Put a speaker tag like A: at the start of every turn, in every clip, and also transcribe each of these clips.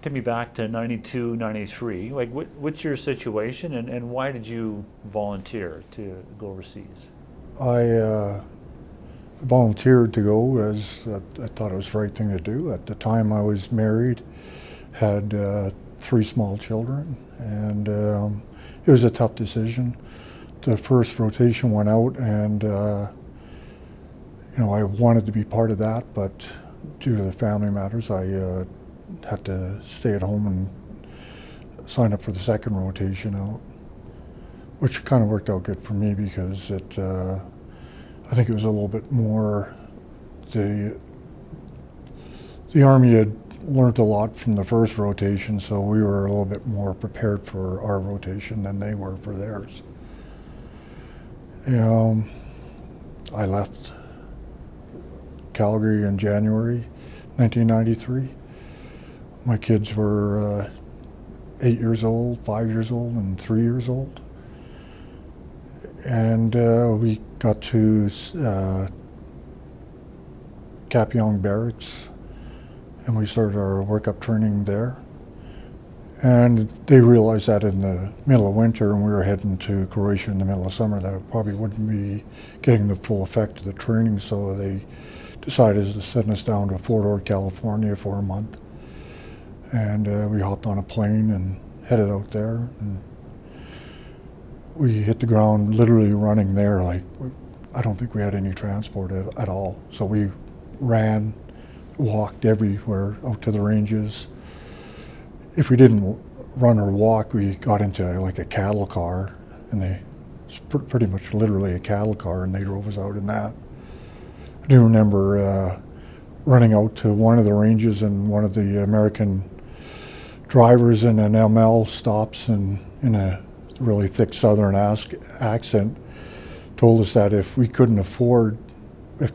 A: take me back to 92, 93. Like, what's your situation, and why did you volunteer to go overseas?
B: I volunteered to go as I thought it was the right thing to do. At the time I was married, had 3 small children, and it was a tough decision. The first rotation went out, and I wanted to be part of that, but due to the family matters, I had to stay at home and sign up for the second rotation out, which kind of worked out good for me because I think it was a little bit more, the Army had learned a lot from the first rotation, so we were a little bit more prepared for our rotation than they were for theirs. I left Calgary in January 1993. My kids were 8 years old, 5 years old, and 3 years old. And we got to Kapyong Barracks, and we started our workup training there. And they realized that in the middle of winter, and we were heading to Croatia in the middle of summer, that it probably wouldn't be getting the full effect of the training, so they decided to send us down to Fort Ord, California for a month. And we hopped on a plane and headed out there. And we hit the ground literally running there. Like, I don't think we had any transport at all. So we ran, walked everywhere out to the ranges. If we didn't run or walk, we got into like a cattle car, and pretty much literally a cattle car, and they drove us out in that. I do remember running out to one of the ranges, and one of the American drivers in an ML stops and in a really thick southern accent told us that if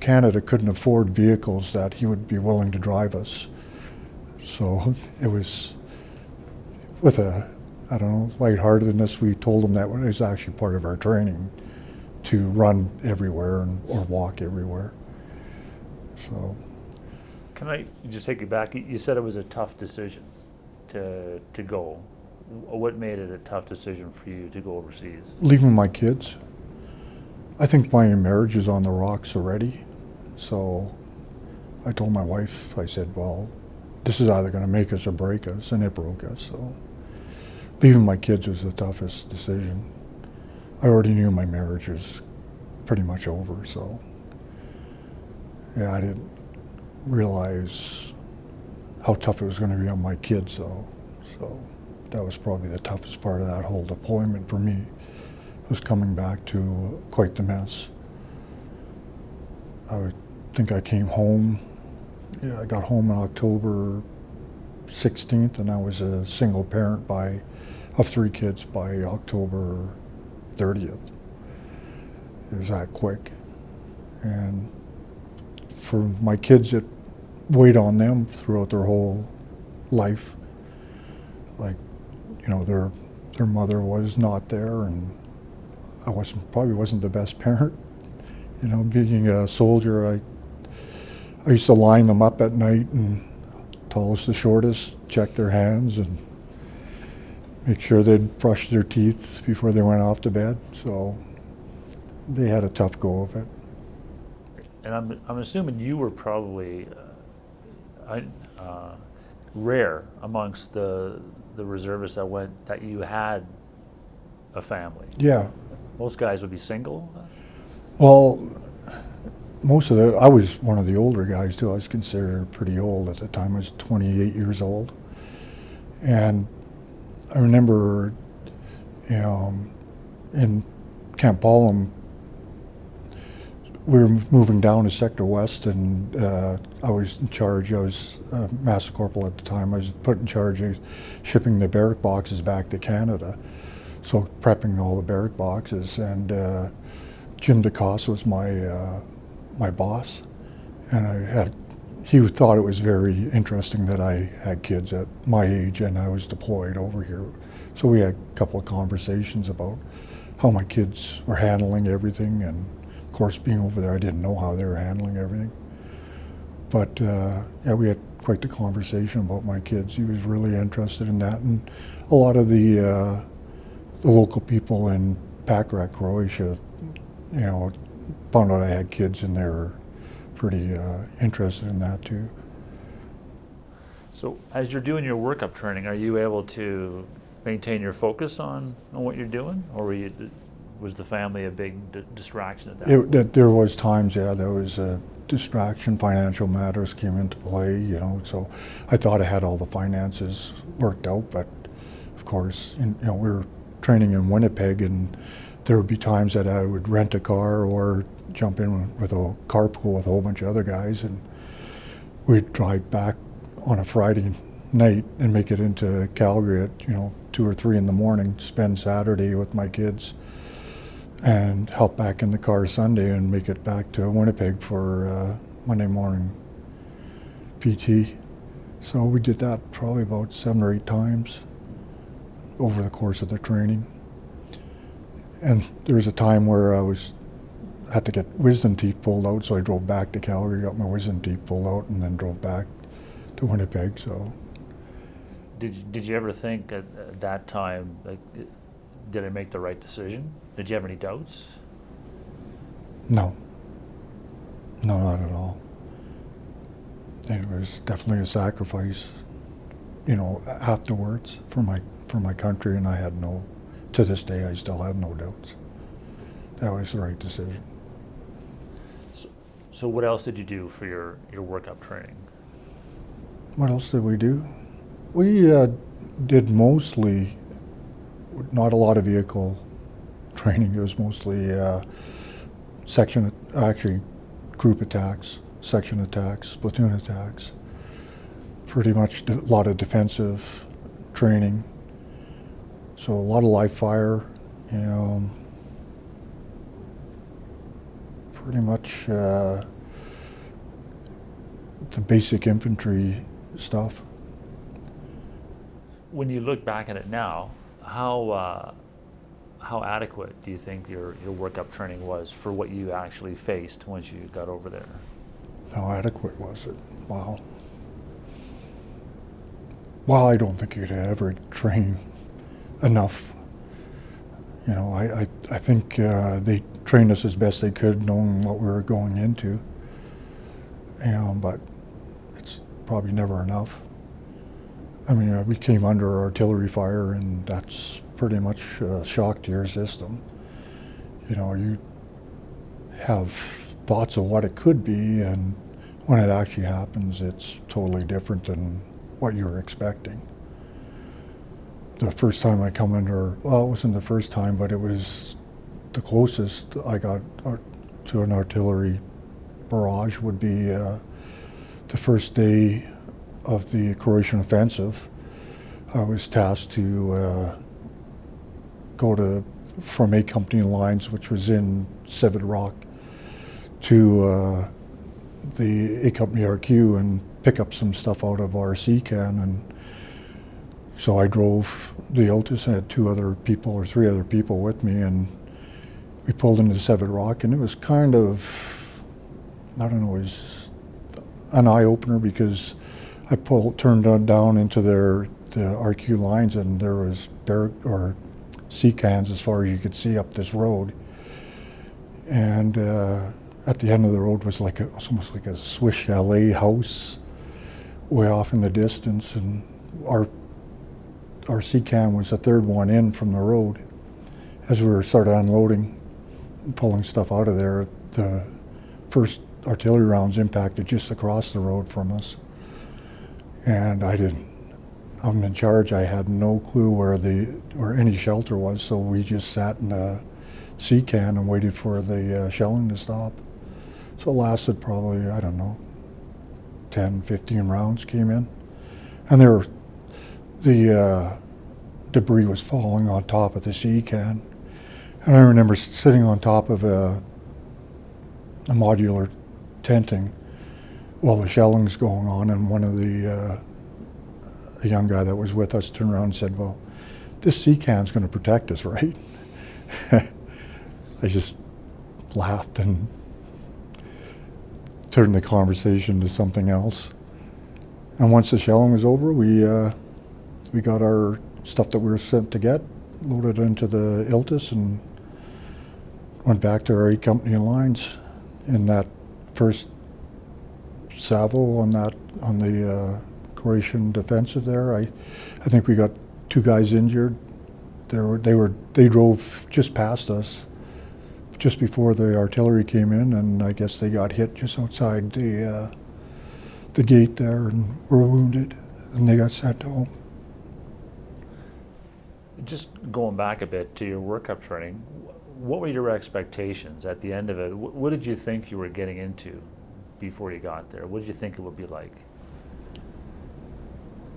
B: Canada couldn't afford vehicles, that he would be willing to drive us. So it was with a, I don't know, lightheartedness, we told him that it was actually part of our training to run everywhere or walk everywhere. So.
A: Can I just take you back? You said it was a tough decision to go. What made it a tough decision for you to go overseas?
B: Leaving my kids. I think my marriage is on the rocks already. So I told my wife, I said, well, this is either going to make us or break us, and it broke us. So leaving my kids was the toughest decision. I already knew my marriage was pretty much over, so yeah, I didn't realize how tough it was going to be on my kids, though. So that was probably the toughest part of that whole deployment for me, was coming back to quite the mess. I think I came home, I got home on October 16th, and I was a single parent of 3 kids by October 30th. It was that quick. And for my kids, it weighed on them throughout their whole life. Like, their mother was not there, and I probably wasn't the best parent. Being a soldier, I used to line them up at night, and tallest to shortest, check their hands and make sure they'd brush their teeth before they went off to bed. So they had a tough go of it.
A: And I'm assuming you were probably rare amongst the reservists that you had a family.
B: Yeah.
A: Most guys would be single.
B: Well, I was one of the older guys too. I was considered pretty old at the time. I was 28 years old. And I remember, in Camp Ballum, we were moving down to Sector West, and I was in charge. I was Master Corporal at the time. I was put in charge of shipping the barrack boxes back to Canada. So prepping all the barrack boxes, and Jim DeCoste was my boss, and he thought it was very interesting that I had kids at my age and I was deployed over here. So we had a couple of conversations about how my kids were handling everything, and of course being over there I didn't know how they were handling everything. But yeah, we had quite the conversation about my kids. He was really interested in that, and a lot of the local people in Pakrac, Croatia, you know, found out I had kids, and they were pretty interested in that too.
A: So as you're doing your workup training, are you able to maintain your focus on what you're doing, or was the family a big distraction at that point?
B: There was times, yeah, there was a distraction. Financial matters came into play, you know, so I thought I had all the finances worked out, but of course, you know, we were training in Winnipeg, and there would be times that I would rent a car or jump in with a carpool with a whole bunch of other guys, and we'd drive back on a Friday night and make it into Calgary at, you know, 2 or 3 in the morning, spend Saturday with my kids, and hop back in the car Sunday and make it back to Winnipeg for Monday morning PT. So we did that probably about 7 or 8 times over the course of the training. And there was a time where I had to get wisdom teeth pulled out, so I drove back to Calgary, got my wisdom teeth pulled out, and then drove back to Winnipeg. So,
A: Did you ever think at that time, like, did I make the right decision? Did you have any doubts?
B: No, not at all. It was definitely a sacrifice, you know, afterwards for my country, and I had to this day, I still have no doubts. That was the right decision.
A: So what else did you do for your workup training?
B: What else did we do? We did mostly, not a lot of vehicle training. It was mostly group attacks, section attacks, platoon attacks. Pretty much a lot of defensive training. So a lot of live fire, you know, pretty much the basic infantry stuff.
A: When you look back at it now, how adequate do you think your workup training was for what you actually faced once you got over there?
B: How adequate was it? Wow. Well, I don't think you could ever train enough. You know, I think they trained us as best they could, knowing what we were going into. You know, but it's probably never enough. I mean, we came under artillery fire, and that's pretty much a shock to your system. You know, you have thoughts of what it could be, and when it actually happens, it's totally different than what you were expecting. The first time I come under, well, it wasn't the first time, but it was the closest I got to an artillery barrage would be the first day of the Croatian offensive. I was tasked to go from A Company lines, which was in Civet Rock, to the A Company RQ and pick up some stuff out of our C-can. And so I drove the Otis, and had 2 other people or 3 other people with me, and we pulled into Civet Rock, and it was kind of, I don't know, it was an eye-opener, because I turned down into the RQ lines, and there was C-cans as far as you could see up this road. And at the end of the road was almost like a Swiss chalet house way off in the distance, and our C-can was the 3rd one in from the road. As we were started unloading and pulling stuff out of there, the first artillery rounds impacted just across the road from us. And I'm in charge, I had no clue where any shelter was, so we just sat in the C-can and waited for the shelling to stop. So it lasted probably, I don't know, 10, 15 rounds came in. And the debris was falling on top of the C-can. And I remember sitting on top of a modular tenting while the shelling's going on, and one of a young guy that was with us turned around and said, "Well, this C-can's going to protect us, right?" I just laughed and turned the conversation to something else. And once the shelling was over, we got our stuff that we were sent to get, loaded into the Iltis, and went back to our 8 company lines in that first salvo on the Croatian defensive there. I think we got 2 guys injured. They drove just past us just before the artillery came in, and I guess they got hit just outside the gate there and were wounded, and they got sent home.
A: Just going back a bit to your workup training, what were your expectations at the end of it? What did you think you were getting into before you got there? What did you think it would be like?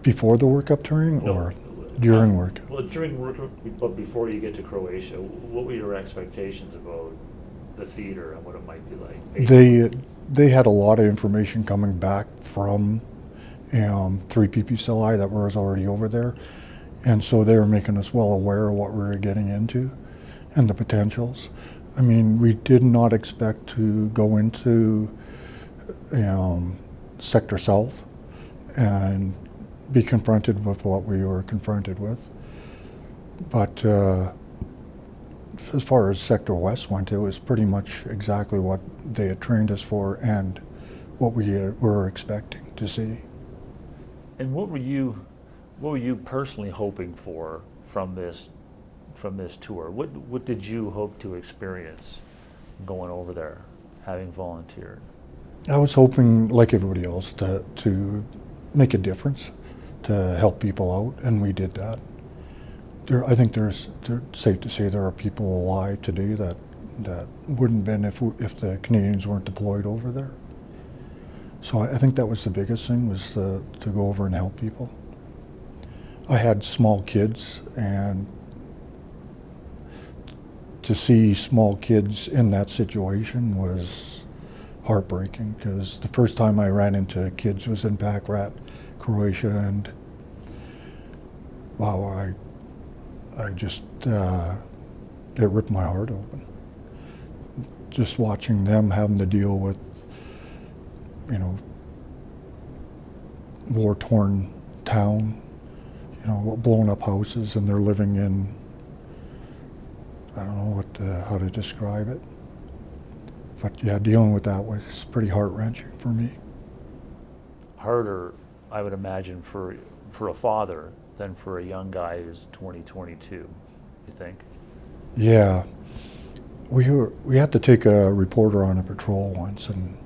B: Before the workup training,
A: No,
B: or during work?
A: Well, during work, but before you get to Croatia, what were your expectations about the theater and what it might be like?
B: They had a lot of information coming back from 3 PPCLI that was already over there, and so they were making us well aware of what we were getting into and the potentials. I mean, we did not expect to go into Sector South and be confronted with what we were confronted with. But as far as Sector West went, it was pretty much exactly what they had trained us for and what we were expecting to see.
A: And what were you personally hoping for from this tour? What did you hope to experience going over there, having volunteered?
B: I was hoping, like everybody else, to make a difference, to help people out, and we did that. I think it's safe to say there are people alive today that wouldn't have been if the Canadians weren't deployed over there. So I think that was the biggest thing, was to go over and help people. I had small kids, and to see small kids in that situation was heartbreaking, because the first time I ran into kids was in Pakrat, Croatia, and wow, I just, it ripped my heart open. Just watching them having to deal with, war-torn town, blown up houses, and they're living in, I don't know how to describe it. But yeah, dealing with that was pretty heart-wrenching for me.
A: Harder, I would imagine, for a father than for a young guy who's 22, you think? Yeah.
B: We had to take a reporter on a patrol once, and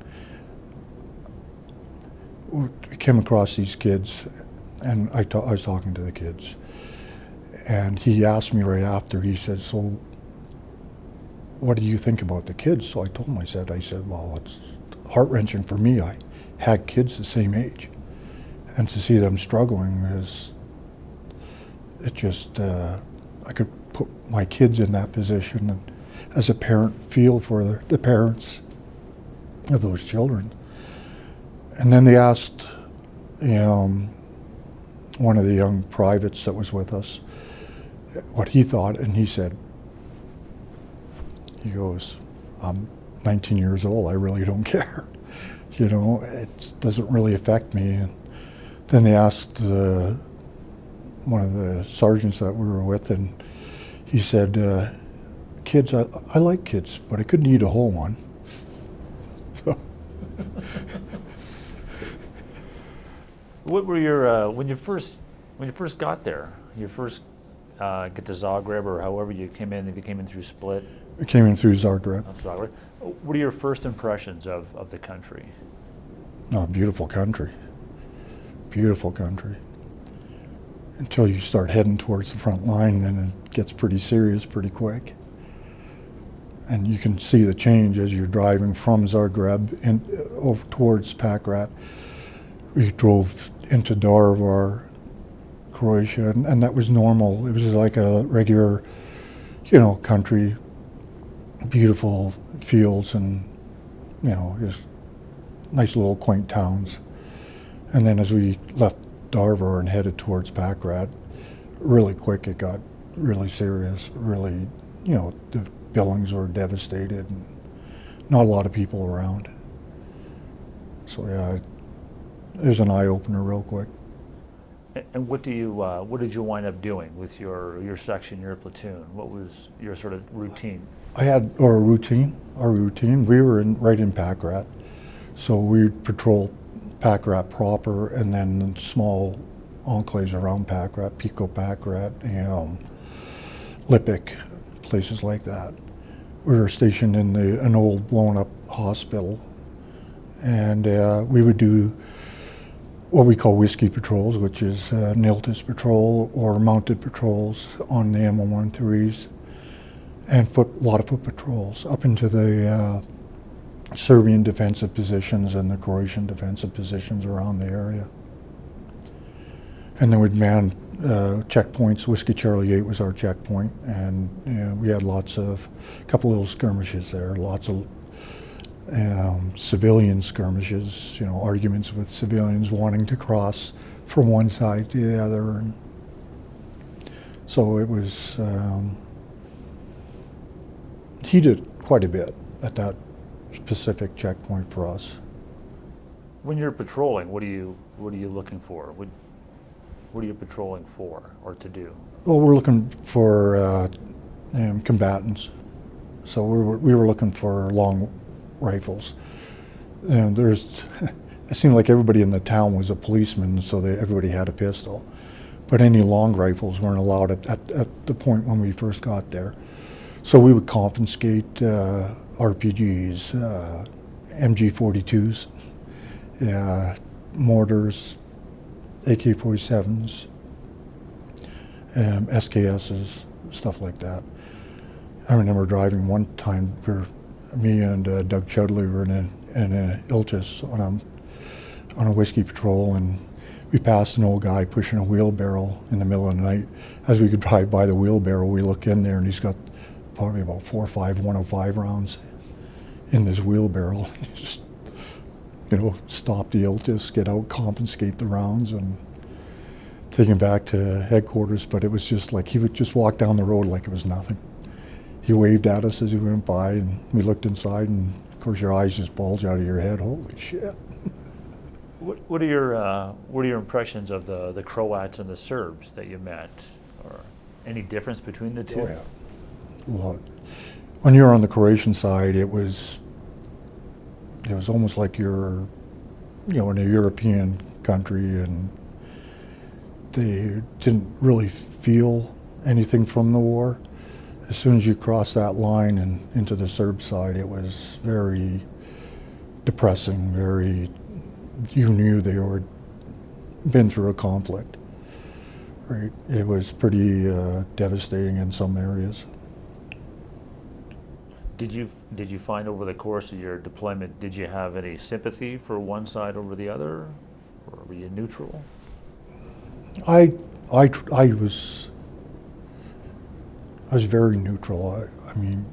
B: we came across these kids, and I was talking to the kids, and he asked me right after, he said, "So what do you think about the kids?" So I told him, I said, well, it's heart-wrenching for me. I had kids the same age, and to see them struggling I could put my kids in that position, and as a parent, feel for the parents of those children. And then they asked one of the young privates that was with us what he thought, and he said, he goes, "I'm 19 years old, I really don't care. It doesn't really affect me." And then they asked one of the sergeants that we were with, and he said, "Kids, I like kids, but I couldn't eat a whole one."
A: What were your when you first got there? You first get to Zagreb, or however you came in. If you came in through Split.
B: We came in through Zagreb.
A: Zagreb. What are your first impressions of the country?
B: Oh, beautiful country. Beautiful country. Until you start heading towards the front line, then it gets pretty serious pretty quick. And you can see the change as you're driving from Zagreb over towards Pakrat. We drove into Darvar, Croatia, and that was normal. It was like a regular, country, beautiful fields, and just nice little quaint towns. And then as we left Darvar and headed towards Pakrat, really quick it got really serious. Really, the buildings were devastated, and not a lot of people around. So yeah, an eye opener real quick.
A: And what did you wind up doing with your section, your platoon? What was your sort of routine?
B: I had our routine. We were right in Packrat, so we'd patrol Packrat proper, and then small enclaves around Packrat, Pico Packrat, Lippic, places like that. We were stationed in an old blown up hospital, and we would do what we call whiskey patrols, which is NILTIS patrol or mounted patrols on the M113s, and a lot of foot patrols up into the Serbian defensive positions and the Croatian defensive positions around the area. And then we'd man checkpoints. Whiskey Charlie 8 was our checkpoint, and we had a couple little skirmishes there, lots of civilian skirmishes, arguments with civilians wanting to cross from one side to the other. And so it was heated quite a bit at that specific checkpoint for us.
A: When you're patrolling, what are you looking for? What are you patrolling for or to do?
B: Well, we're looking for combatants. So we were looking for long rifles. And it seemed like everybody in the town was a policeman, so everybody had a pistol. But any long rifles weren't allowed at the point when we first got there. So we would confiscate RPGs, MG42s, mortars, AK-47s, SKSs, stuff like that. I remember driving one time, me and Doug Chudley were in a Iltis on a whiskey patrol, and we passed an old guy pushing a wheelbarrow in the middle of the night. As we could drive by the wheelbarrow, we look in there, and he's got probably about 4 or 5 105 rounds in this wheelbarrow. Just, stop the Iltis, get out, confiscate the rounds, and take him back to headquarters. But it was just like he would just walk down the road like it was nothing. He waved at us as he went by, and we looked inside, and of course your eyes just bulge out of your head. Holy shit!
A: What are your impressions of the Croats and the Serbs that you met, or any difference between the two?
B: Oh, yeah. A lot. When you were on the Croatian side, it was almost like you're, in a European country, and they didn't really feel anything from the war. As soon as you crossed that line and into the Serb side, it was very depressing. You knew they were been through a conflict. Right? It was pretty devastating in some areas.
A: Did you find over the course of your deployment, did you have any sympathy for one side over the other, or were you neutral?
B: I was very neutral. I mean,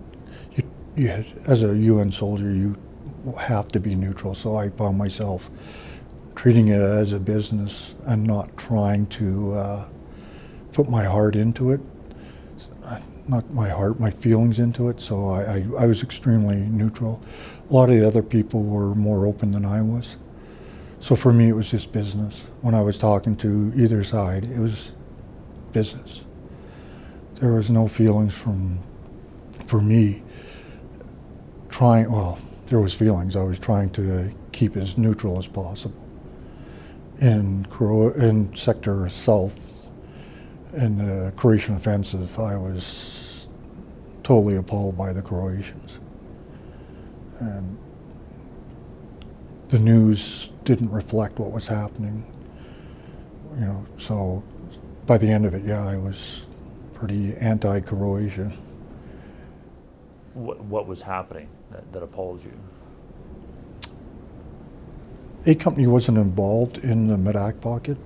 B: you had, as a UN soldier, you have to be neutral. So I found myself treating it as a business and not trying to put my heart into it. Not my heart, my feelings into it. So I was extremely neutral. A lot of the other people were more open than I was. So for me, it was just business. When I was talking to either side, it was business. There was no feelings for me there was feelings. I was trying to keep as neutral as possible. In Sector South, in the Croatian offensive, I was totally appalled by the Croatians. And the news didn't reflect what was happening. So by the end of it, I was pretty anti-Croatian.
A: What was happening that appalled you?
B: A Company wasn't involved in the Medak pocket.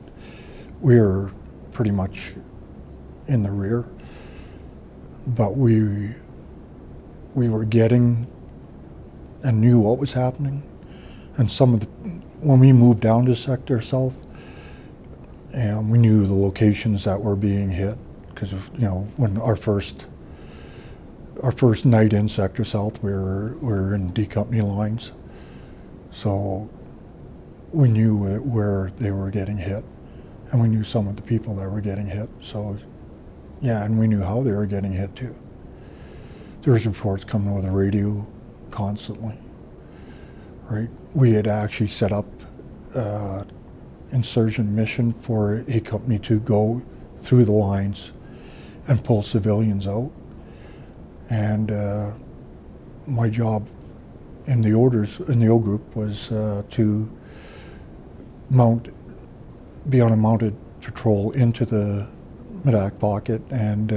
B: We were pretty much in the rear, but we were getting and knew what was happening. And when we moved down to Sector South, and we knew the locations that were being hit, because when our first night in Sector South, we were in D Company lines. So we knew where they were getting hit, and we knew some of the people that were getting hit. So, yeah, and we knew how they were getting hit too. There was reports coming over the radio constantly, right? We had actually set up insurgent mission for a company to go through the lines and pull civilians out. And my job in the orders in the O group was to be on a mounted patrol into the Medak pocket, and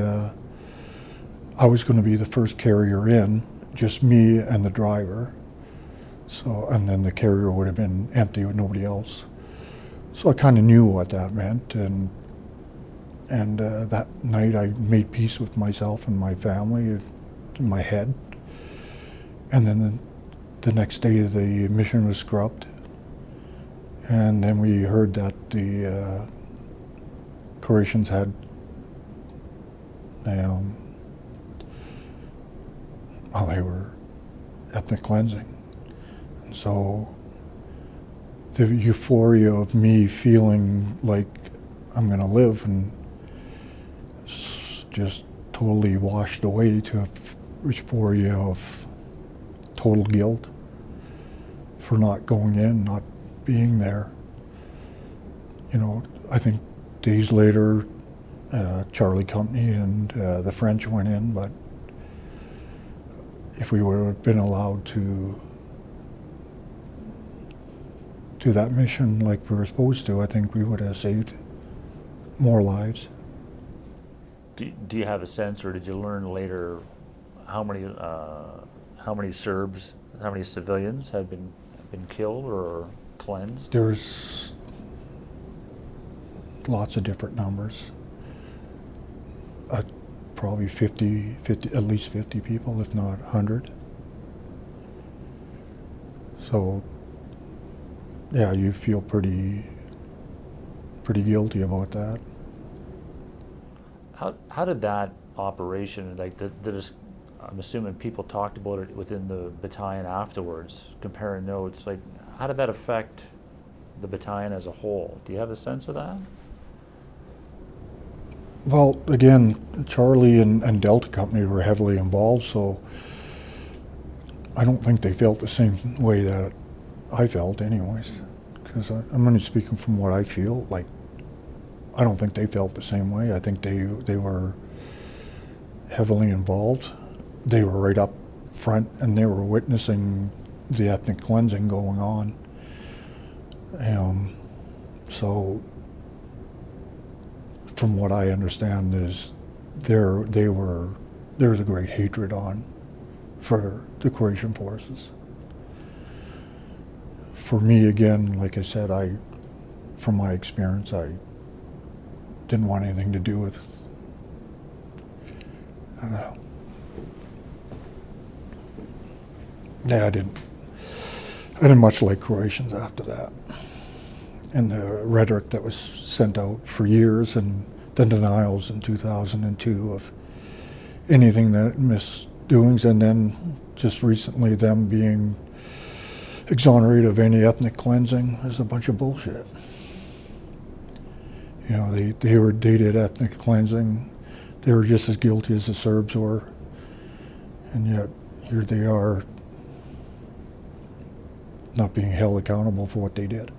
B: I was going to be the first carrier in, just me and the driver. So, and then the carrier would have been empty with nobody else. So I kind of knew what that meant, and that night I made peace with myself and my family in my head. And then the next day the mission was scrubbed, and then we heard that the Croatians had they were ethnic cleansing. And so the euphoria of me feeling like I'm going to live and just totally washed away to a euphoria of total guilt for not going in, not being there. You know, I think days later, Charlie Company and the French went in, but if we would have been allowed to do that mission like we were supposed to, I think we would have saved more lives.
A: Do you have a sense, or did you learn later how many Serbs, how many civilians had been killed or cleansed?
B: There's lots of different numbers. Probably 50, at least 50 people, if not 100. So, yeah, you feel pretty guilty about that.
A: How did that operation, like I'm assuming people talked about it within the battalion afterwards, comparing notes, like how did that affect the battalion as a whole? Do you have a sense of that?
B: Well, again, Charlie and Delta Company were heavily involved, so I don't think they felt the same way that I felt anyways. Because I'm only speaking from what I feel. Like, I don't think they felt the same way. I think they were heavily involved. They were right up front, and they were witnessing the ethnic cleansing going on. So, from what I understand, there was a great hatred on for the Croatian forces. For me, again, like I said, from my experience, I didn't want anything to do with, I don't know. Yeah, I didn't much like Croatians after that. And the rhetoric that was sent out for years, and the denials in 2002 of anything that misdoings, and then just recently them being exonerated of any ethnic cleansing is a bunch of bullshit. You know, they did ethnic cleansing. They were just as guilty as the Serbs were, and yet here they are not being held accountable for what they did.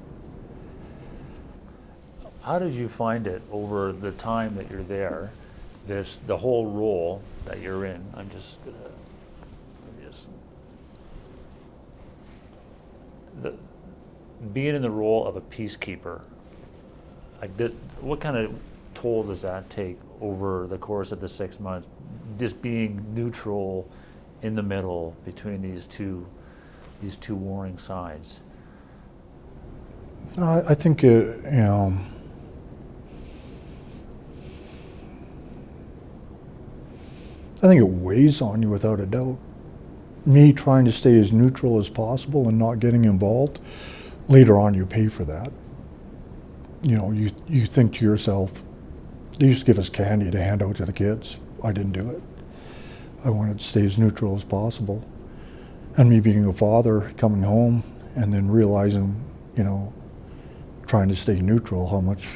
A: How did you find it over the time that you're there, the whole role that you're in? Being in the role of a peacekeeper, what kind of toll does that take over the course of the 6 months? Just being neutral in the middle between these two warring sides.
B: I think I think it weighs on you without a doubt. Me trying to stay as neutral as possible and not getting involved, later on you pay for that. You know, you think to yourself, they used to give us candy to hand out to the kids. I didn't do it. I wanted to stay as neutral as possible. And me being a father, coming home, and then realizing, you know, trying to stay neutral, how much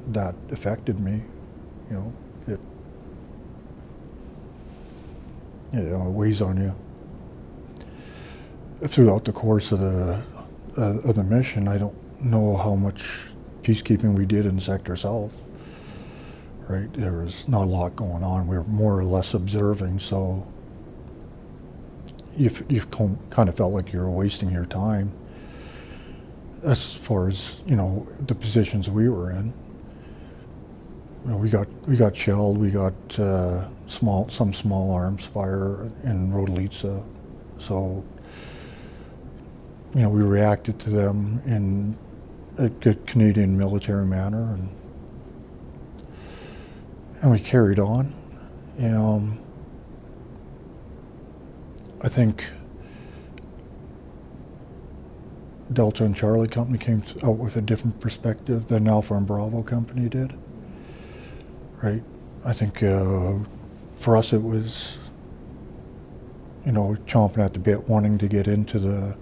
B: that affected me. You know, it weighs on you. Throughout the course of the mission, I don't know how much peacekeeping we did in Sector South. Right, there was not a lot going on. We were more or less observing, so you've kind of felt like you were wasting your time. As far as the positions we were in, we got shelled. We got some small arms fire in Rodelica, so we reacted to them in a good Canadian military manner, and we carried on. I think Delta and Charlie Company came out with a different perspective than Alpha and Bravo Company did. Right? I think for us it was, chomping at the bit, wanting to get into the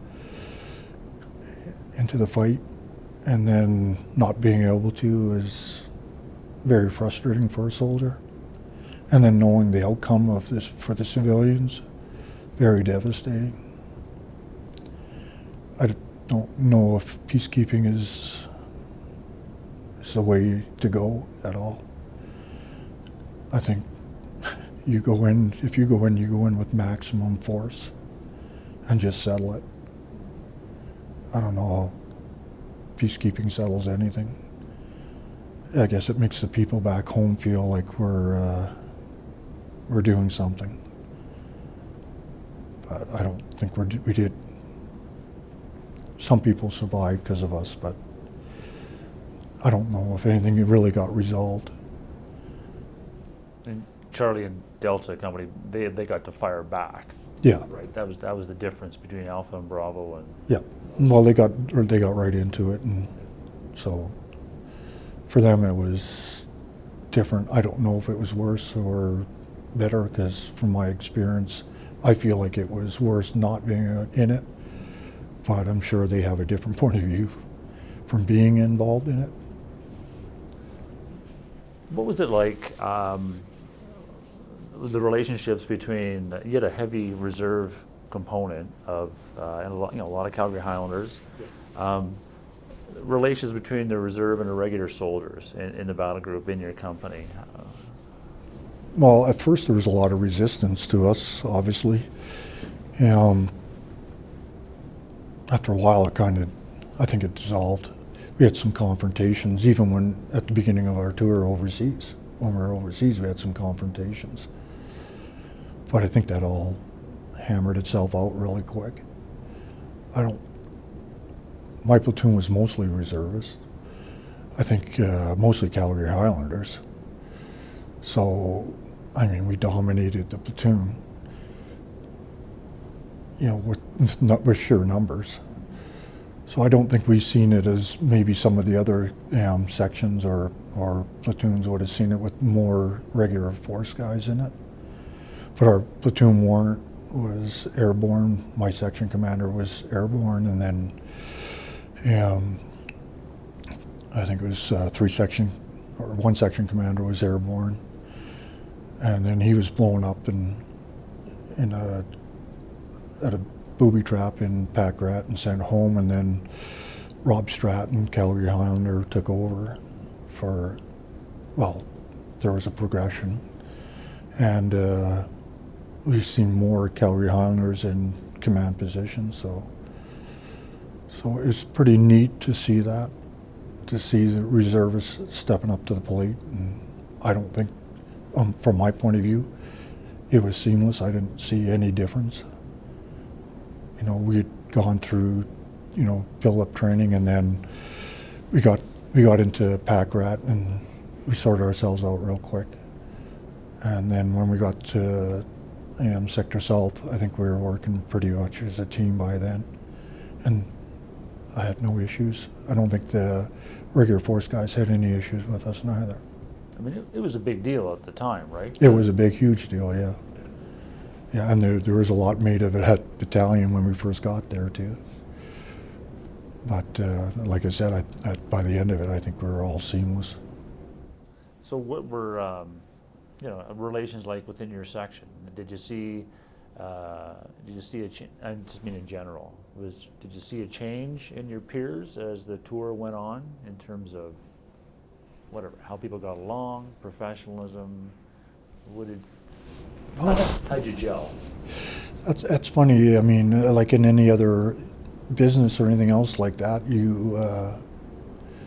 B: fight, and then not being able to is very frustrating for a soldier. And then knowing the outcome of this for the civilians, very devastating. I don't know if peacekeeping is the way to go at all. I think if you go in, you go in with maximum force and just settle it. I don't know how peacekeeping settles anything. I guess it makes the people back home feel like we're doing something. But I don't think we did. Some people survived because of us, but I don't know if anything really got resolved.
A: And Charlie and Delta Company, they got to fire back.
B: Yeah.
A: Right. That was the difference between Alpha and Bravo and.
B: Yeah. Well, they got right into it, and so for them it was different. I don't know if it was worse or better, because from my experience, I feel like it was worse not being in it, but I'm sure they have a different point of view from being involved in it.
A: What was it like, the relationships between, you had a heavy reserve component of, and a lot of Calgary Highlanders, relations between the reserve and the regular soldiers in the battle group in your company?
B: Well, at first there was a lot of resistance to us, obviously. After a while, I think it dissolved. We had some confrontations, even at the beginning of our tour overseas. When we were overseas, we had some confrontations. But I think that all hammered itself out really quick. My platoon was mostly reservists. I think mostly Calgary Highlanders. So, we dominated the platoon, with sheer numbers. So I don't think we've seen it as maybe some of the other sections or platoons would have seen it with more regular force guys in it. But our platoon warrant was airborne. My section commander was airborne, and then I think it was one section commander was airborne. And then he was blown up at a booby trap in Packrat and sent home, and then Rob Stratton, Calgary Highlander, took over there was a progression. And we've seen more Calgary Highlanders in command positions, so it's pretty neat to see that, to see the reservists stepping up to the plate. And I don't think, from my point of view, it was seamless. I didn't see any difference. We had gone through, build-up training, and then we got into Packrat, and we sorted ourselves out real quick. And then when we got to Sector South, I think we were working pretty much as a team by then, and I had no issues. I don't think the regular force guys had any issues with us neither.
A: It was a big deal at the time, right?
B: It was a big, huge deal, yeah. Yeah, and there was a lot made of it at battalion when we first got there too. But like I said, by the end of it, I think we were all seamless.
A: So what were relations like within your section? Did you see I just mean in general, did you see a change in your peers as the tour went on in terms of whatever, how people got along, professionalism? How'd you gel?
B: That's funny. I mean, like in any other business or anything else like that,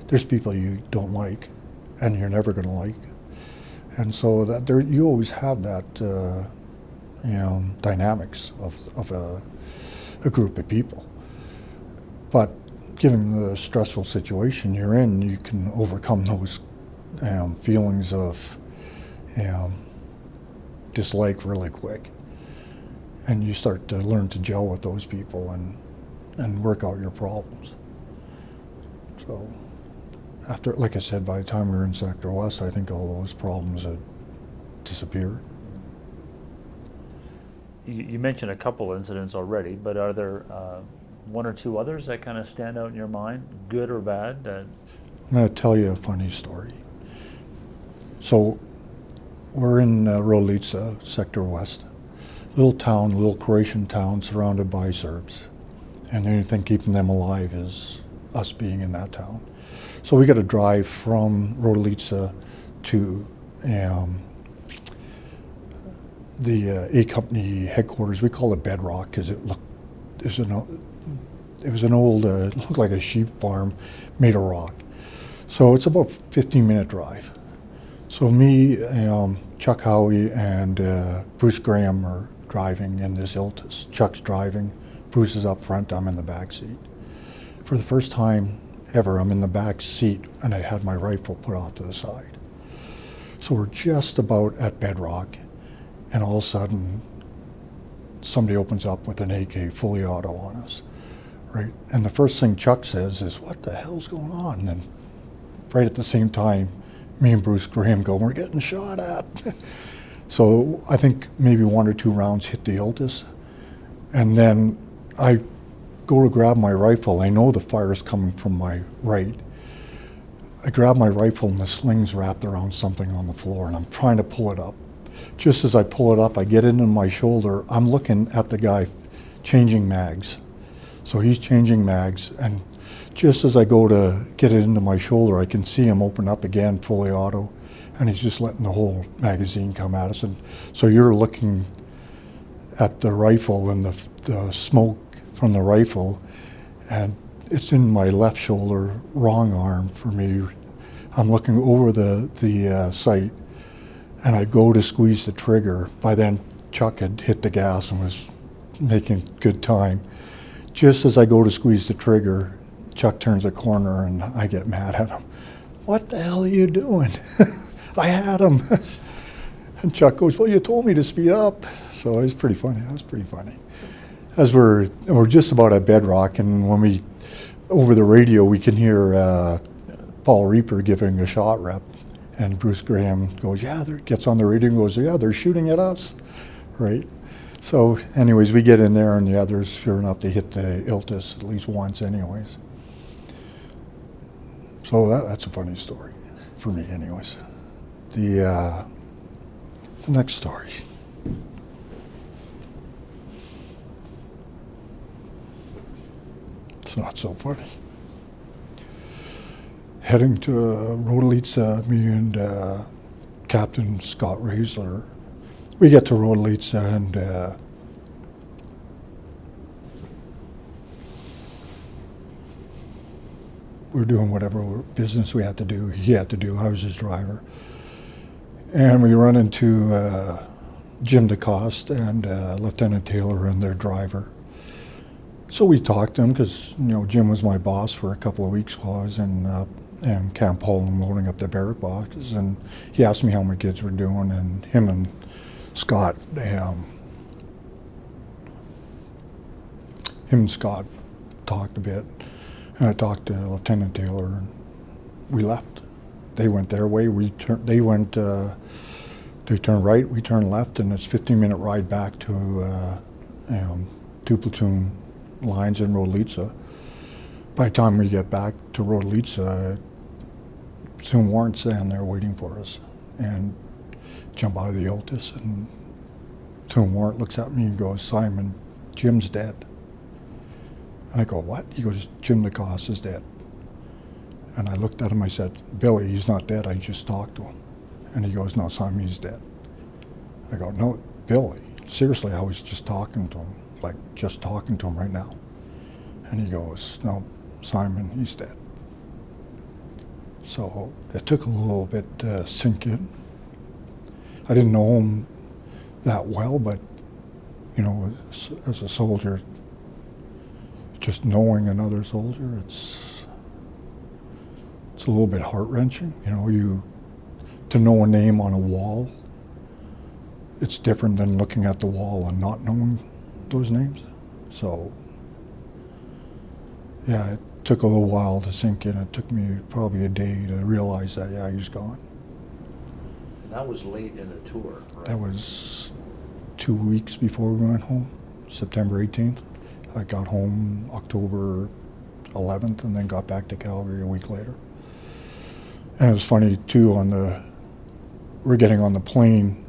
B: there's people you don't like, and you're never going to like, and so you always have that dynamics of a group of people. But given the stressful situation you're in, you can overcome those feelings of dislike really quick, and you start to learn to gel with those people and work out your problems. So after, like I said, by the time we were in Sector West, I think all those problems had disappeared.
A: You mentioned a couple incidents already, but are there one or two others that kind of stand out in your mind, good or bad?
B: I'm going to tell you a funny story. So we're in Rolica, Sector West, little town, little Croatian town surrounded by Serbs, and the only thing keeping them alive is us being in that town. So we got to drive from Rolica to the A Company headquarters. We call it Bedrock because it was an old, it looked like a sheep farm made of rock. So it's about a 15-minute drive. So me, Chuck Howie, and Bruce Graham are driving in this Iltis. Chuck's driving, Bruce is up front, I'm in the back seat. For the first time ever, I'm in the back seat and I had my rifle put off to the side. So we're just about at Bedrock, and all of a sudden somebody opens up with an AK fully auto on us, right? And the first thing Chuck says is, "What the hell's going on?" And right at the same time, me and Bruce Graham go, "We're getting shot at." So I think maybe one or two rounds hit the Iltis, and then I go to grab my rifle. I know the fire is coming from my right. I grab my rifle and the sling's wrapped around something on the floor, and I'm trying to pull it up. Just as I pull it up, I get it in my shoulder. I'm looking at the guy changing mags. So he's changing mags, and just as I go to get it into my shoulder, I can see him open up again, fully auto, and he's just letting the whole magazine come at us. And so you're looking at the rifle and the smoke from the rifle, and it's in my left shoulder, wrong arm for me. I'm looking over the sight, and I go to squeeze the trigger. By then, Chuck had hit the gas and was making good time. Just as I go to squeeze the trigger, Chuck turns a corner and I get mad at him. "What the hell are you doing?" I had him. And Chuck goes, "Well, you told me to speed up." So it was pretty funny. That was pretty funny. As we're just about at Bedrock, and when we, over the radio, we can hear Paul Reaper giving a shot rep. And Bruce Graham goes, gets on the radio and goes, "Yeah, they're shooting at us," right? So anyways, we get in there, and the others, sure enough, they hit the Iltis at least once anyways. So that's a funny story for me anyways. The next story. It's not so funny. Heading to Rolica, me and Captain Scott Raisler, we get to Rolica, and we're doing whatever business we had to do. He had to do. I was his driver. And we run into Jim DeCoste and Lieutenant Taylor and their driver. So we talked to him because Jim was my boss for a couple of weeks while I was in Camp Holland loading up the barrack boxes, and he asked me how my kids were doing, and him and Scott, talked a bit. And I talked to Lieutenant Taylor, and we left. They went their way. They turned right, we turned left, and it's a 15-minute ride back to two platoon lines in Rolica. By the time we get back to Rodalitsa, two warrants stand there waiting for us and jump out of the Otis, and Tomb Warrant looks at me and goes, "Simon, Jim's dead." And I go, "What?" He goes, "Jim DeCoste is dead." And I looked at him, I said, "Billy, he's not dead, I just talked to him." And he goes, "No, Simon, he's dead." I go, "No, Billy, seriously, I was just talking to him, like just talking to him right now." And he goes, "No, Simon, he's dead." So it took a little bit to sink in. I didn't know him that well, but you know, as a soldier, just knowing another soldier, it's a little bit heart-wrenching. You know, to know a name on a wall, it's different than looking at the wall and not knowing those names. So yeah, it took a little while to sink in. It took me probably a day to realize that, yeah, he's gone.
A: And that was late in the tour, right?
B: That was 2 weeks before we went home, September 18th. I got home October 11th and then got back to Calgary a week later. And it was funny too, we're getting on the plane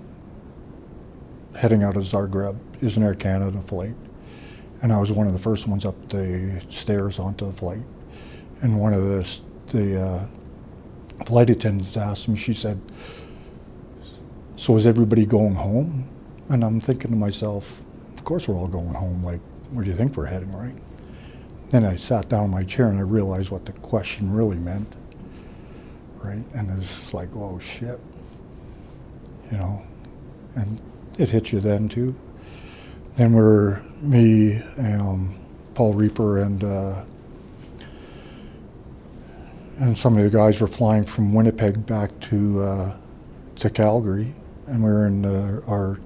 B: heading out of Zagreb. It was an Air Canada flight. And I was one of the first ones up the stairs onto the flight. And one of the flight attendants asked me, she said, "So is everybody going home?" And I'm thinking to myself, of course we're all going home. Like, where do you think we're heading, right? Then I sat down in my chair and I realized what the question really meant, right? And it's like, oh shit, you know, and it hits you then too. Then me, Paul Reaper and some of the guys were flying from Winnipeg back to Calgary, and we were in our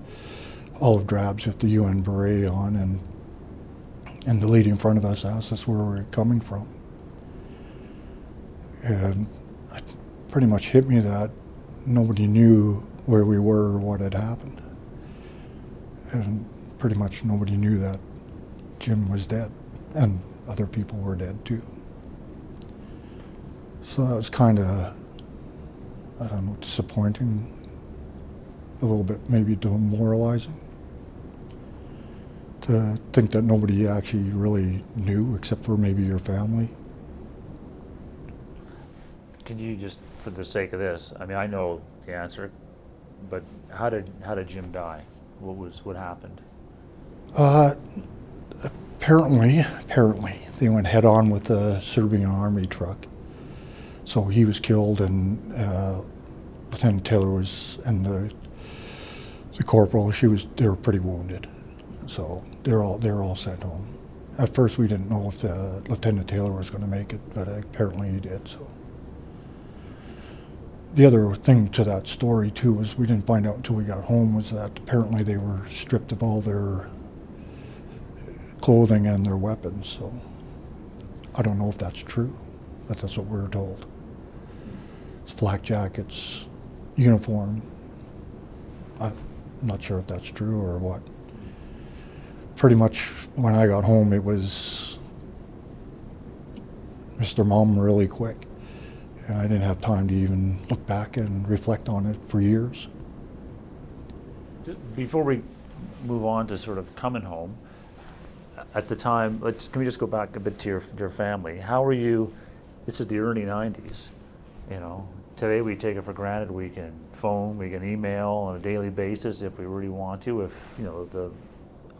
B: olive drabs with the UN beret on, and the lady in front of us asked us where we were coming from. And it pretty much hit me that nobody knew where we were or what had happened. And pretty much nobody knew that Jim was dead, and other people were dead too. So that was kind of, I don't know, disappointing, a little bit maybe demoralizing, to think that nobody actually really knew except for maybe your family.
A: Can you just, for the sake of this, I mean, I know the answer, but how did Jim die? What happened?
B: Apparently, they went head on with the Serbian army truck. So he was killed, and Lieutenant Taylor was, and the corporal, they were pretty wounded. So they were all sent home. At first, we didn't know if the Lieutenant Taylor was going to make it, but apparently he did. So the other thing to that story too was we didn't find out until we got home was that apparently they were stripped of all their clothing and their weapons. So I don't know if that's true, but that's what we were told. It's flak jackets, uniform. I'm not sure if that's true or what. Pretty much when I got home, it was Mr. Mom really quick. And I didn't have time to even look back and reflect on it for years.
A: Before we move on to sort of coming home, at the time, can we just go back a bit to your family? How were you? This is the early 90s, you know. Today we take it for granted. We can phone, we can email on a daily basis if we really want to, if you know the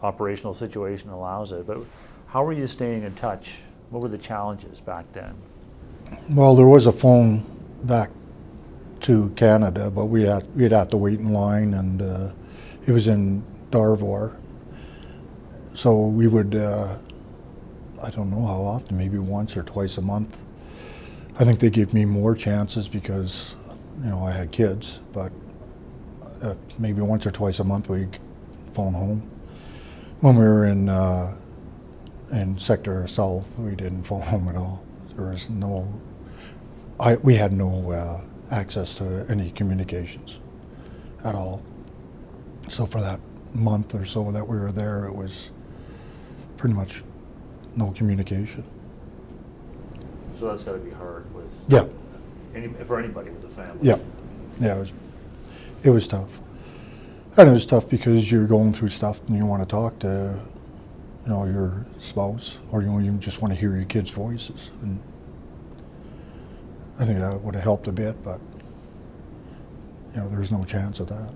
A: operational situation allows it. But how were you staying in touch? What were the challenges back then?
B: Well, there was a phone back to Canada, but we'd have to wait in line, and it was in Darvor. So we would, I don't know how often, maybe once or twice a month. I think they gave me more chances because, you know, I had kids, but maybe once or twice a month we'd phone home. When we were in Sector South, we didn't phone home at all. There was we had no access to any communications at all. So for that month or so that we were there, it was pretty much no communication.
A: So that's got to be hard with
B: Yeah,
A: for anybody with a family.
B: yeah, yeah. It was tough, and it was tough because you're going through stuff and you want to talk to, your spouse, or you just want to hear your kids' voices. And I think that would have helped a bit, but there's no chance of that.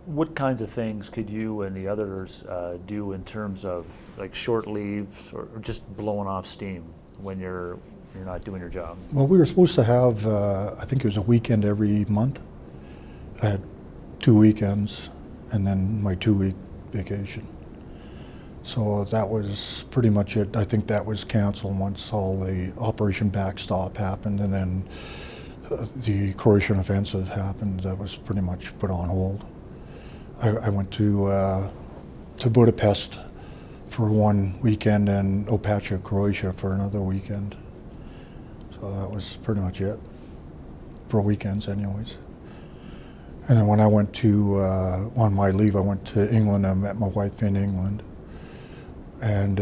A: What kinds of things could you and the others do in terms of like short leaves or just blowing off steam when you're not doing your job?
B: Well, we were supposed to have, I think it was a weekend every month. I had 2 weekends and then my 2-week vacation. So that was pretty much it. I think that was canceled once all the Operation Backstop happened, and then the Croatian offensive happened. That was pretty much put on hold. I went to Budapest for 1 weekend and Opacha, Croatia for another weekend. So that was pretty much it, for weekends anyways. And then when I went to, on my leave, I went to England. I met my wife in England. And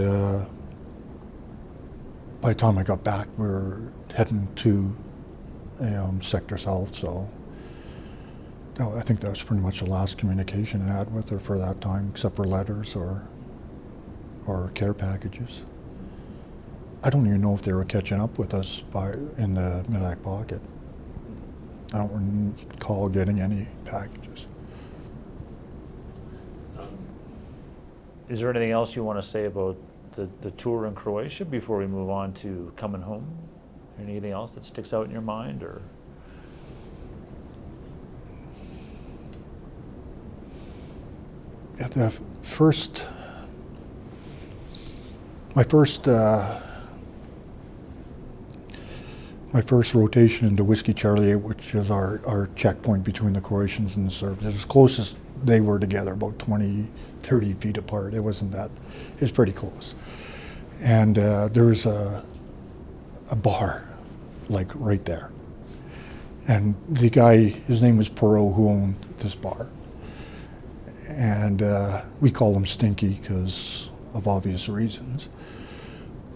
B: by the time I got back, we were heading to Sector South, so I think that was pretty much the last communication I had with her for that time, except for letters or care packages. I don't even know if they were catching up with us in the Mid-Ac pocket. I don't recall getting any packages.
A: Is there anything else you want to say about the tour in Croatia before we move on to coming home? Anything else that sticks out in your mind, or?
B: At the my first rotation into Whiskey Charlie 8, which is our checkpoint between the Croatians and the Serbs. It was close as they were together, about 20, 30 feet apart. It wasn't that, it was pretty close. And there was a bar, like right there. And the guy, his name was Perot, who owned this bar. And we call him Stinky because of obvious reasons.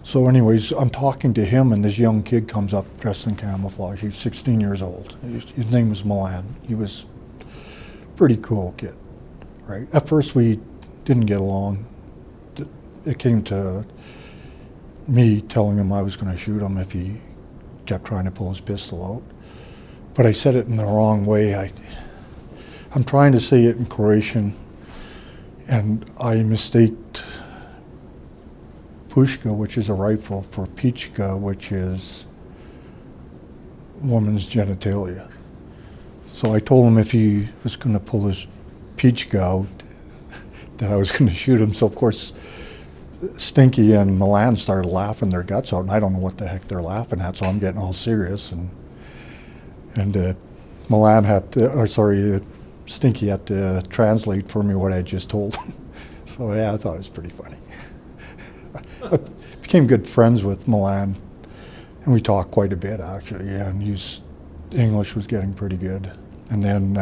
B: So anyways, I'm talking to him, and this young kid comes up dressed in camouflage. He's 16 years old. His name was Milan. He was a pretty cool kid, right? At first we didn't get along. It came to me telling him I was going to shoot him if he kept trying to pull his pistol out. But I said it in the wrong way. I'm trying to say it in Croatian, and I mistaked pushka, which is a rifle, for pichka, which is woman's genitalia. So I told him if he was going to pull his pichka out, that I was going to shoot him. So of course, Stinky and Milan started laughing their guts out, and I don't know what the heck they're laughing at. So I'm getting all serious, and Milan had to, Stinky had to translate for me what I just told him. So yeah, I thought it was pretty funny. I became good friends with Milan, and we talked quite a bit actually, and his English was getting pretty good. And then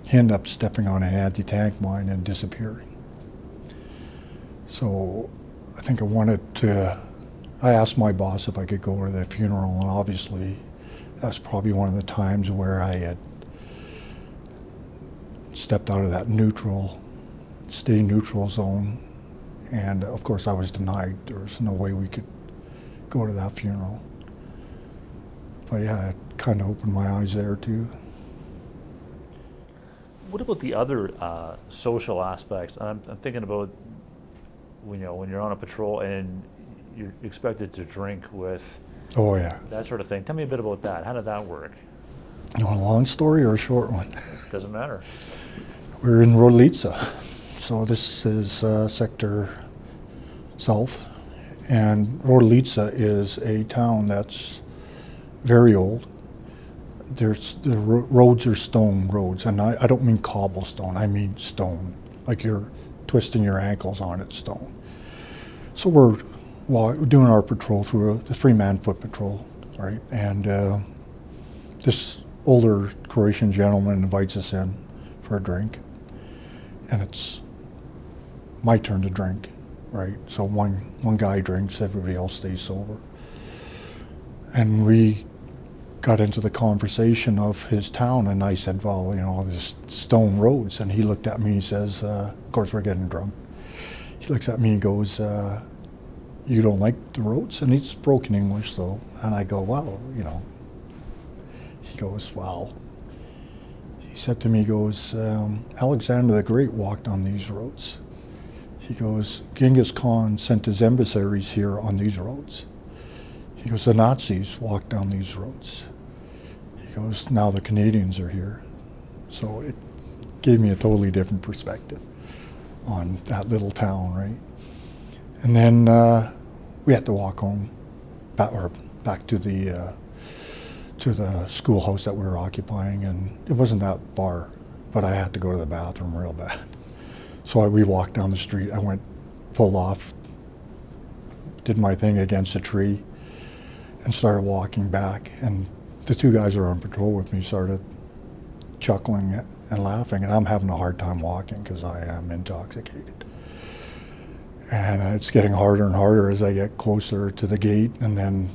B: he ended up stepping on an anti-tank mine and disappearing. So I think I asked my boss if I could go to the funeral, and obviously that's probably one of the times where I had stepped out of that stay neutral zone. And of course I was denied. There was no way we could go to that funeral. But yeah, it kind of opened my eyes there too.
A: What about the other social aspects? I'm thinking about when you're on a patrol and you're expected to drink with.
B: Oh yeah.
A: That sort of thing. Tell me a bit about that. How did that work?
B: You want a long story or a short one?
A: Doesn't matter.
B: We're in Rodlica. So this is Sector South, and Rodlica is a town that's very old. The roads are stone roads, and I don't mean cobblestone, I mean stone, like you're twisting your ankles on it, stone. So we're doing our patrol through the 3-man foot patrol, right? And this older Croatian gentleman invites us in for a drink, and it's my turn to drink, right? So one guy drinks, everybody else stays sober. And we got into the conversation of his town, and I said, well, you know, there's stone roads. And he looked at me and he says, of course we're getting drunk. He looks at me and goes, you don't like the roads? And it's broken English though. And I go, well, you know. He goes, well, he said to me, he goes, Alexander the Great walked on these roads. He goes, Genghis Khan sent his emissaries here on these roads. He goes, the Nazis walked down these roads. He goes, now the Canadians are here. So it gave me a totally different perspective on that little town, right? And then we had to walk home, back to the schoolhouse that we were occupying, and it wasn't that far, but I had to go to the bathroom real bad. So we walked down the street. I went, pulled off, did my thing against a tree, and started walking back. And the two guys that were on patrol with me started chuckling and laughing, and I'm having a hard time walking because I am intoxicated. And it's getting harder and harder as I get closer to the gate, and then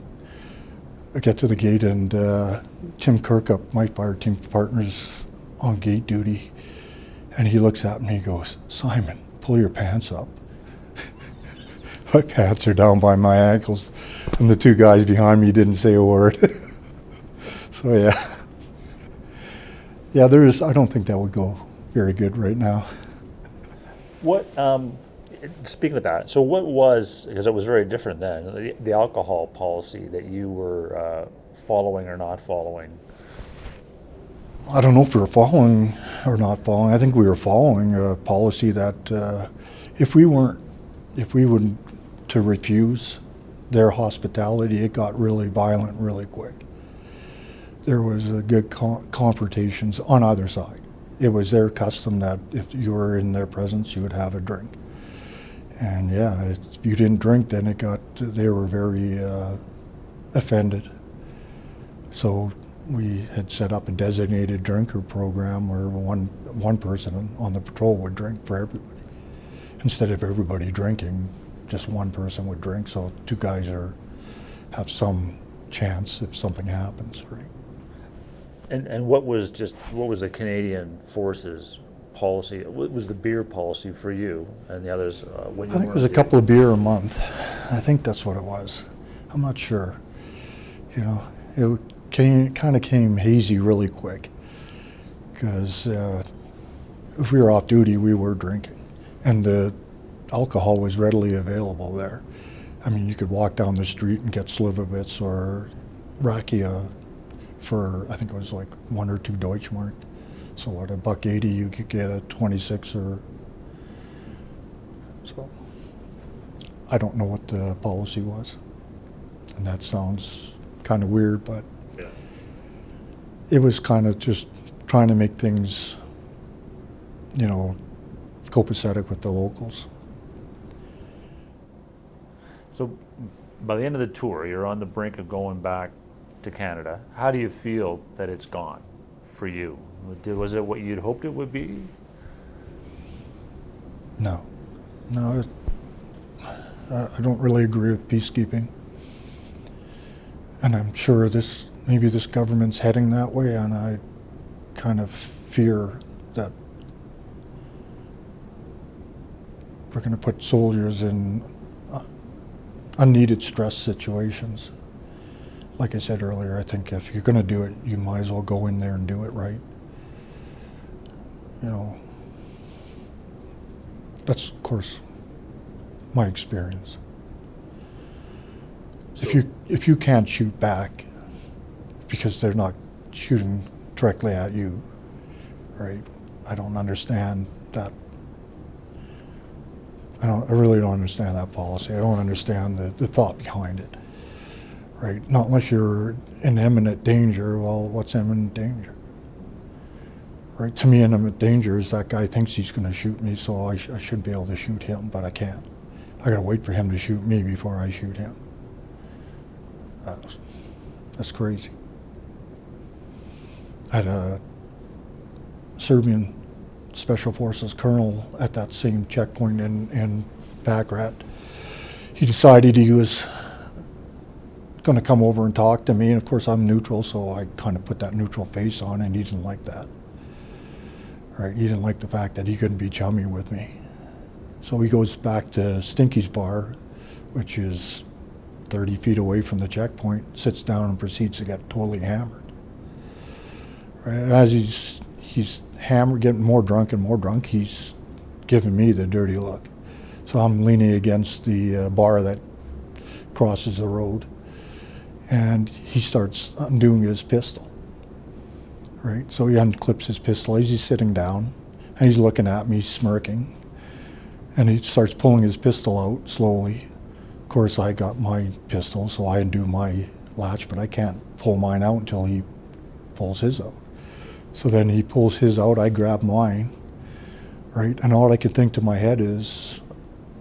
B: I get to the gate, and Tim Kirkup, my fire team partner's on gate duty, and he looks at me and he goes, Simon, pull your pants up. My pants are down by my ankles, and the two guys behind me didn't say a word. So yeah. Yeah, I don't think that would go very good right now.
A: What, speaking of that, so what was, because it was very different then, the alcohol policy that you were following or not following?
B: I don't know if we were following or not following. I think we were following a policy that if we were to refuse their hospitality, it got really violent really quick. There was good confrontations on either side. It was their custom that if you were in their presence, you would have a drink. And yeah, if you didn't drink, then they were very offended. So we had set up a designated drinker program where one person on the patrol would drink for everybody. Instead of everybody drinking, just one person would drink, so two guys have some chance if something happens, right?
A: And what was the Canadian Forces policy? What was the beer policy for you and the others? When you
B: I think it was a couple of beer a month. I think that's what it was. I'm not sure. You know, it kind of came hazy really quick because if we were off duty, we were drinking, and the alcohol was readily available there. I mean, you could walk down the street and get Slivovitz or Rakia for, I think it was like 1 or 2 Deutschmark. So at $1.80 you could get a 26 or so. I don't know what the policy was, and that sounds kind of weird, but
A: yeah.
B: It was kind of just trying to make things, you know, copacetic with the locals.
A: So by the end of the tour, you're on the brink of going back to Canada. How do you feel that it's gone for you? Was it what you'd hoped it would be?
B: No, I don't really agree with peacekeeping. And I'm sure maybe this government's heading that way, and I kind of fear that we're going to put soldiers in unneeded stress situations. Like I said earlier, I think if you're going to do it, you might as well go in there and do it right. You know, that's, of course, my experience.
A: So
B: If you can't shoot back because they're not shooting directly at you, right? I don't understand that. I really don't understand that policy. I don't understand the thought behind it, right? Not unless you're in imminent danger. Well, what's imminent danger? Right? To me, imminent danger is that guy thinks he's going to shoot me, so I should be able to shoot him, but I can't. I got to wait for him to shoot me before I shoot him. That's crazy. I had a Serbian Special Forces colonel at that same checkpoint in Bagrat. He decided he was going to come over and talk to me, and of course I'm neutral, so I kind of put that neutral face on, and he didn't like that. Right? He didn't like the fact that he couldn't be chummy with me. So he goes back to Stinky's bar, which is 30 feet away from the checkpoint, sits down and proceeds to get totally hammered. Right? And as he's hammered, getting more drunk and more drunk, he's giving me the dirty look. So I'm leaning against the bar that crosses the road, and he starts undoing his pistol. Right? So he unclips his pistol as he's sitting down, and he's looking at me, smirking, and he starts pulling his pistol out slowly. Of course, I got my pistol, so I undo my latch, but I can't pull mine out until he pulls his out. So then he pulls his out, I grab mine, right? And all I can think to my head is,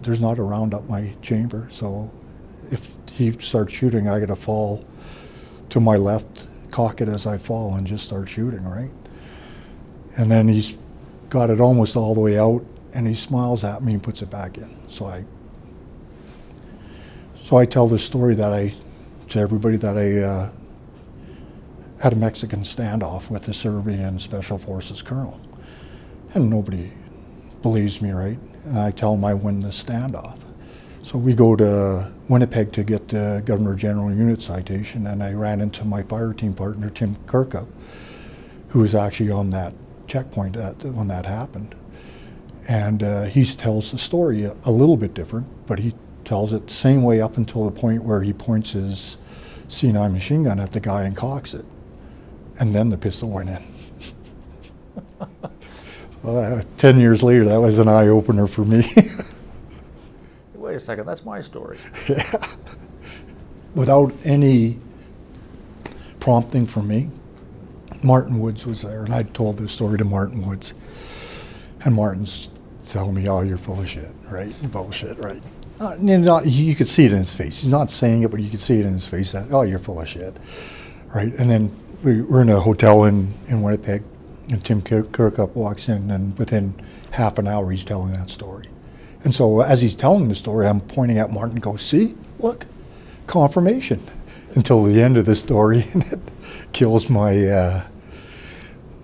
B: there's not a round up my chamber, so if he starts shooting, I gotta fall to my left, cock it as I fall, and just start shooting, right? And then he's got it almost all the way out, and he smiles at me and puts it back in. So I tell the story to everybody that I had a Mexican standoff with the Serbian Special Forces colonel, and nobody believes me, right? And I tell them I win the standoff. So we go to Winnipeg to get the Governor General unit citation, and I ran into my fire team partner, Tim Kirkup, who was actually on that checkpoint when that happened. And he tells the story a little bit different, but he tells it the same way up until the point where he points his C9 machine gun at the guy and cocks it. And then the pistol went in. 10 years later, that was an eye-opener for me.
A: Wait a second, that's my story.
B: Yeah. Without any prompting from me, Martin Woods was there, and I told this story to Martin Woods. And Martin's telling me, oh, you're full of shit, right? Bullshit, right? You could see it in his face. He's not saying it, but you could see it in his face that, oh, you're full of shit, right? And then we're in a hotel in Winnipeg, and Tim Kirkup walks in, and within half an hour, he's telling that story. And so as he's telling the story, I'm pointing at Martin and go, see, look, confirmation, until the end of the story, and it kills my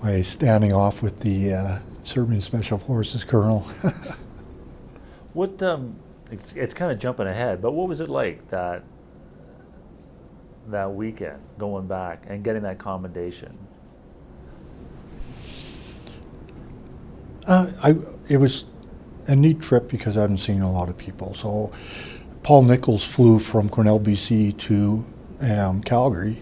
B: my standing off with the Serbian Special Forces colonel.
A: What, it's kind of jumping ahead, but what was it like that weekend, going back and getting that commendation?
B: It was a neat trip because I hadn't seen a lot of people. So Paul Nichols flew from Cornell, BC to Calgary,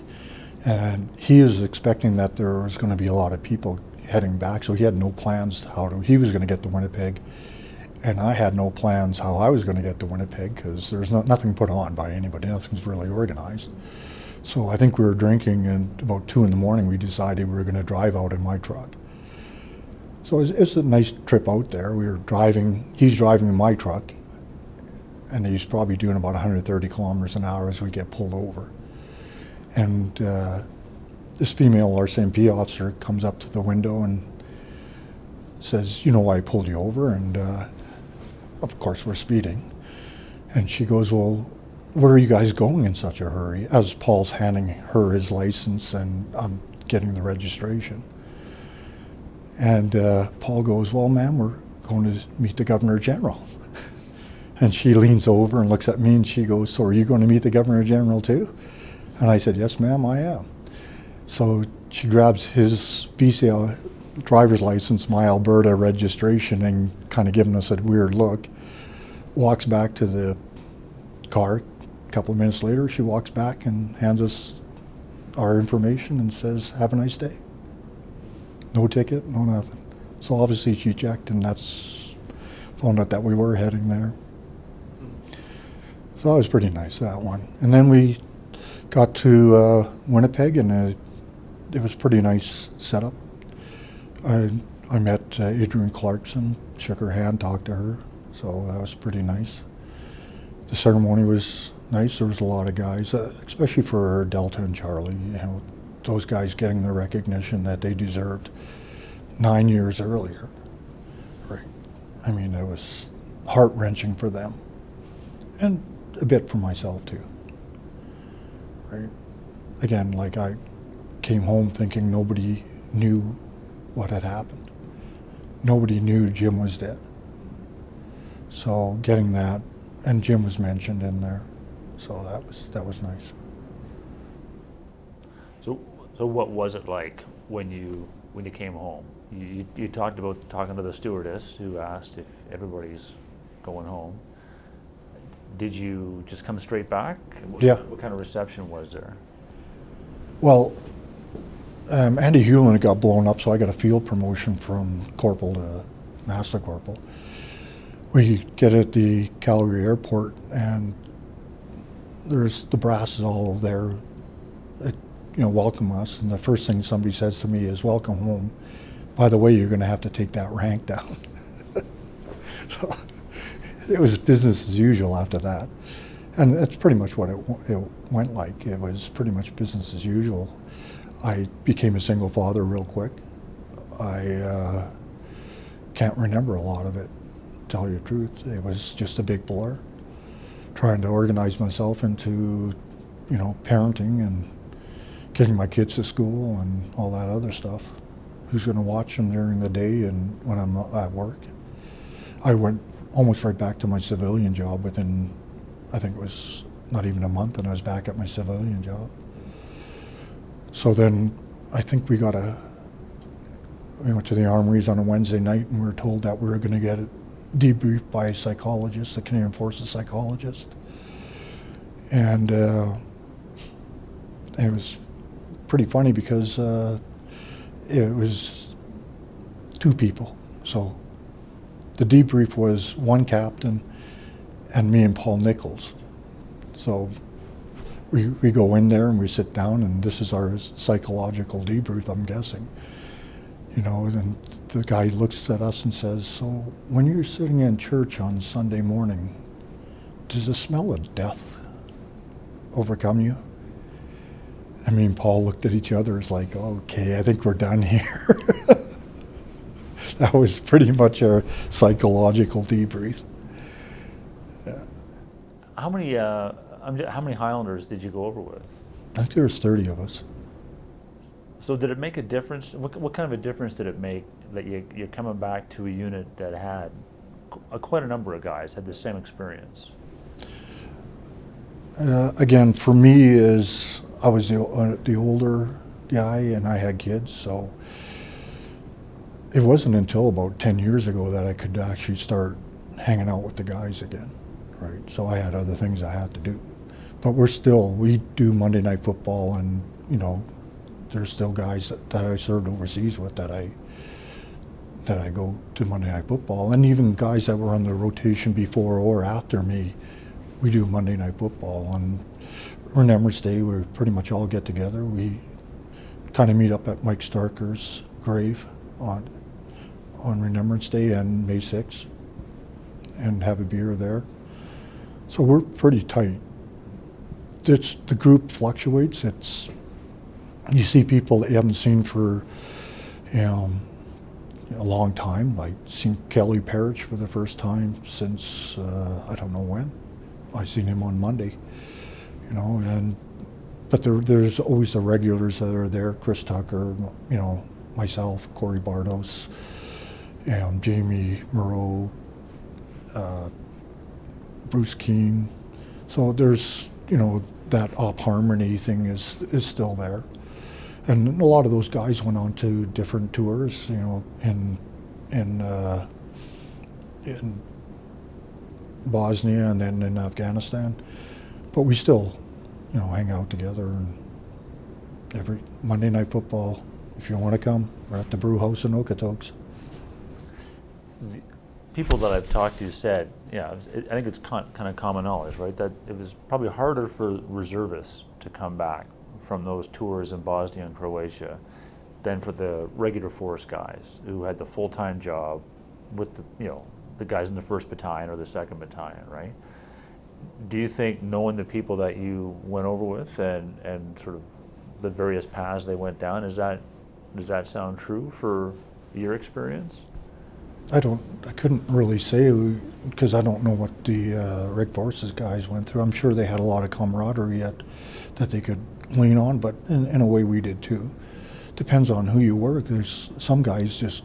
B: and he was expecting that there was going to be a lot of people heading back, so he had no plans he was going to get to Winnipeg, and I had no plans how I was going to get to Winnipeg because there's nothing put on by anybody, nothing's really organized. So I think we were drinking, and about 2 a.m. we decided we were going to drive out in my truck. So it's a nice trip out there. He's driving in my truck, and he's probably doing about 130 kilometers an hour as we get pulled over. And this female RCMP officer comes up to the window and says, you know why I pulled you over? And of course we're speeding. And she goes, well, where are you guys going in such a hurry? As Paul's handing her his license and I'm getting the registration. And Paul goes, well, ma'am, we're going to meet the Governor General. And she leans over and looks at me and she goes, so are you going to meet the Governor General too? And I said, yes, ma'am, I am. So she grabs his BC driver's license, my Alberta registration, and kind of giving us a weird look, walks back to the car. A couple of minutes later, she walks back and hands us our information and says, have a nice day. No ticket, no nothing. So obviously she checked, and found out that we were heading there. So that was pretty nice, that one. And then we got to Winnipeg, and it was pretty nice setup. I met Adrienne Clarkson, shook her hand, talked to her, so that was pretty nice. The ceremony was nice. There was a lot of guys, especially for Delta and Charlie. Those guys getting the recognition that they deserved 9 years earlier. Right. I mean, it was heart-wrenching for them, and a bit for myself too. Again, like I came home thinking nobody knew what had happened. Nobody knew Jim was dead. So getting that, and Jim was mentioned in there, so that was nice.
A: So what was it like when you came home? You talked about talking to the stewardess who asked if everybody's going home. Did you just come straight back?
B: Yeah.
A: What kind of reception was there?
B: Well, Andy Hewlin got blown up, so I got a field promotion from corporal to master corporal. We get at the Calgary airport, and there's the brass is all there, welcome us. And the first thing somebody says to me is, "Welcome home. By the way, you're going to have to take that rank down." So it was business as usual after that, and that's pretty much what it went like. It was pretty much business as usual. I became a single father real quick. I can't remember a lot of it, to tell you the truth. It was just a big blur. Trying to organize myself into, parenting and getting my kids to school and all that other stuff. Who's going to watch them during the day and when I'm at work? I went almost right back to my civilian job within, I think it was not even a month, and I was back at my civilian job. So then I think we went to the armories on a Wednesday night, and we were told that we were going to get debriefed by a psychologist, a Canadian Forces psychologist. And it was pretty funny because it was two people. So the debrief was one captain and me and Paul Nichols. So we go in there and we sit down, and this is our psychological debrief, I'm guessing. And the guy looks at us and says, "So when you're sitting in church on Sunday morning, does the smell of death overcome you?" And me and Paul looked at each other. It's like, okay, I think we're done here. That was pretty much our psychological debrief. Yeah.
A: How many Highlanders did you go over with?
B: I think there was 30 of us.
A: So did it make a difference? What kind of a difference did it make that you're coming back to a unit that had quite a number of guys had the same experience?
B: Again, for me, is I was the older guy and I had kids, so it wasn't until about 10 years ago that I could actually start hanging out with the guys again, right? So I had other things I had to do. But we do Monday Night Football, and there's still guys that I served overseas with that I go to Monday Night Football, and even guys that were on the rotation before or after me, we do Monday Night Football. On Remembrance Day, we pretty much all get together. We kind of meet up at Mike Starker's grave on Remembrance Day and May 6th and have a beer there. So we're pretty tight. The group fluctuates. You see people that you haven't seen for a long time. Like seen Kelly Parrish for the first time since I don't know when. I seen him on Monday, but there's always the regulars that are there. Chris Tucker, myself, Corey Bardos, Jamie Moreau, Bruce Keane. So there's that op harmony thing is still there. And a lot of those guys went on to different tours, in Bosnia and then in Afghanistan. But we still, hang out together. And every Monday Night Football, if you want to come, we're at the Brew House in Okotoks.
A: People that I've talked to said, I think it's kind of common knowledge, right, that it was probably harder for reservists to come back from those tours in Bosnia and Croatia than for the regular force guys who had the full-time job with the guys in the 1st Battalion or the 2nd Battalion, right? Do you think, knowing the people that you went over with and sort of the various paths they went down, does that sound true for your experience?
B: I couldn't really say, because I don't know what the Reg Forces guys went through. I'm sure they had a lot of camaraderie at that they could lean on, but in a way we did too. Depends on who you were. There's some guys just,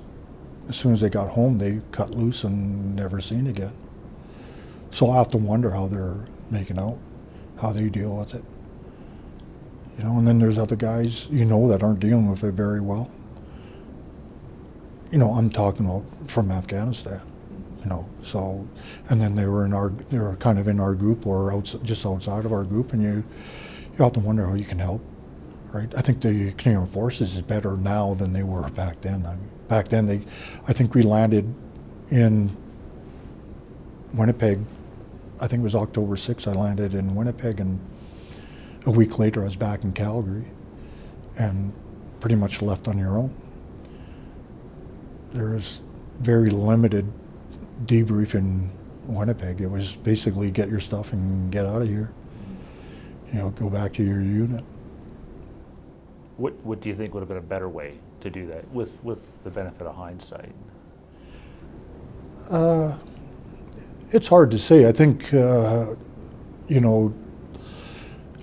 B: as soon as they got home, they cut loose and never seen again. So I have to wonder how they're making out, how they deal with it. You know, and then there's other guys, you know, that aren't dealing with it very well. You know, I'm talking about from Afghanistan, you know, so, and then they were kind of in our group or just outside of our group, and you have to wonder how you can help, right? I think the Canadian Forces is better now than they were back then. I mean, back then, I think we landed in Winnipeg. I think it was October 6th, I landed in Winnipeg, and a week later I was back in Calgary, and pretty much left on your own. There was very limited debrief in Winnipeg. It was basically get your stuff and get out of here. You know, go back to your unit.
A: What do you think would have been a better way to do that with the benefit of hindsight?
B: It's hard to say. I think, you know,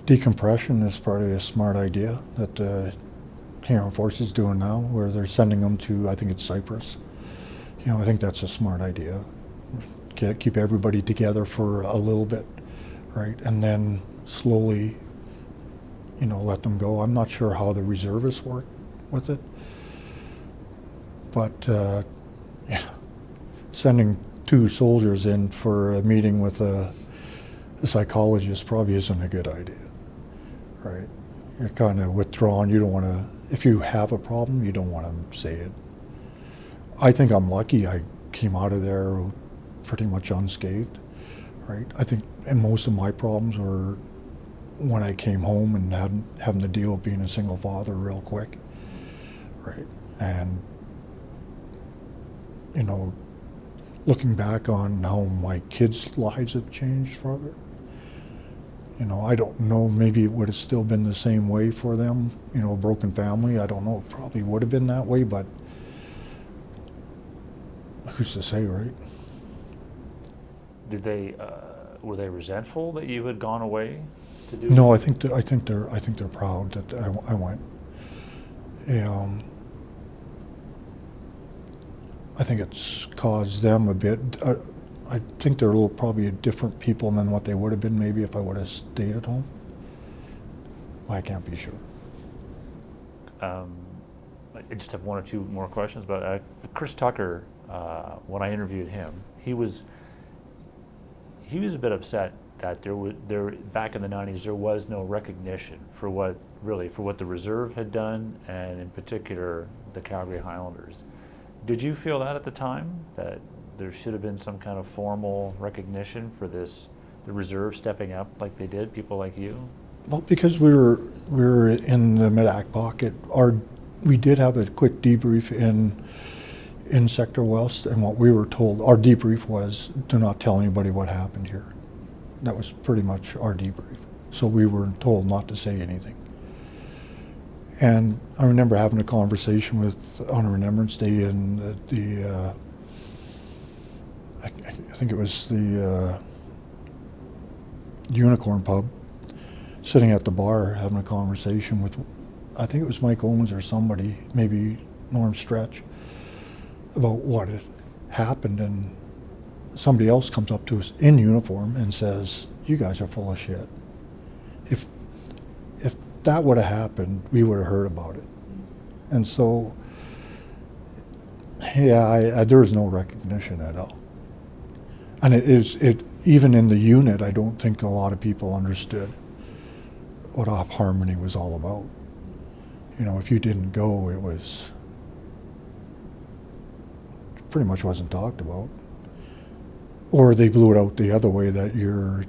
B: decompression is probably a smart idea that the Canadian Forces doing now, where they're sending them to, I think it's Cyprus. You know, I think that's a smart idea. Keep everybody together for a little bit, right? And then slowly, you know, let them go. I'm not sure how the reservists work with it, but yeah, sending 2 soldiers in for a meeting with a psychologist probably isn't a good idea, right? You're kind of withdrawn. You don't want to, if you have a problem, you don't want to say it. I think I'm lucky I came out of there pretty much unscathed, right? I think, and most of my problems were when I came home and having to deal with being a single father real quick, right? And, you know, looking back on how my kids' lives have changed further, you know, I don't know, maybe it would have still been the same way for them, you know, a broken family, I don't know, it probably would have been that way, but who's to say, right?
A: Did they, were they resentful that you had gone away to do?
B: No, I think they're proud that I went. I think it's caused them a bit. I think they're probably different people than what they would have been maybe if I would have stayed at home. I can't be sure.
A: I just have 1 or 2 more questions, but Chris Tucker, when I interviewed him, he was a bit upset that there back in the 90s there was no recognition for what the reserve had done, and in particular the Calgary Highlanders. Did you feel that at the time, that there should have been some kind of formal recognition for the reserve stepping up like they did, people like you?
B: Well, because we were in the mid-act pocket, we did have a quick debrief in Sector West, and what we were told, our debrief was, do not tell anybody what happened here. That was pretty much our debrief. So we were told not to say anything. And I remember having a conversation on Remembrance Day in I think it was the Unicorn Pub, sitting at the bar having a conversation with, I think it was Mike Owens or somebody, maybe Norm Stretch, about what had happened, and somebody else comes up to us in uniform and says, "You guys are full of shit." If that would have happened, we would have heard about it. And so, yeah, there was no recognition at all. And it even in the unit, I don't think a lot of people understood what Op Harmony was all about. You know, if you didn't go, it was pretty much wasn't talked about. Or they blew it out the other way, that you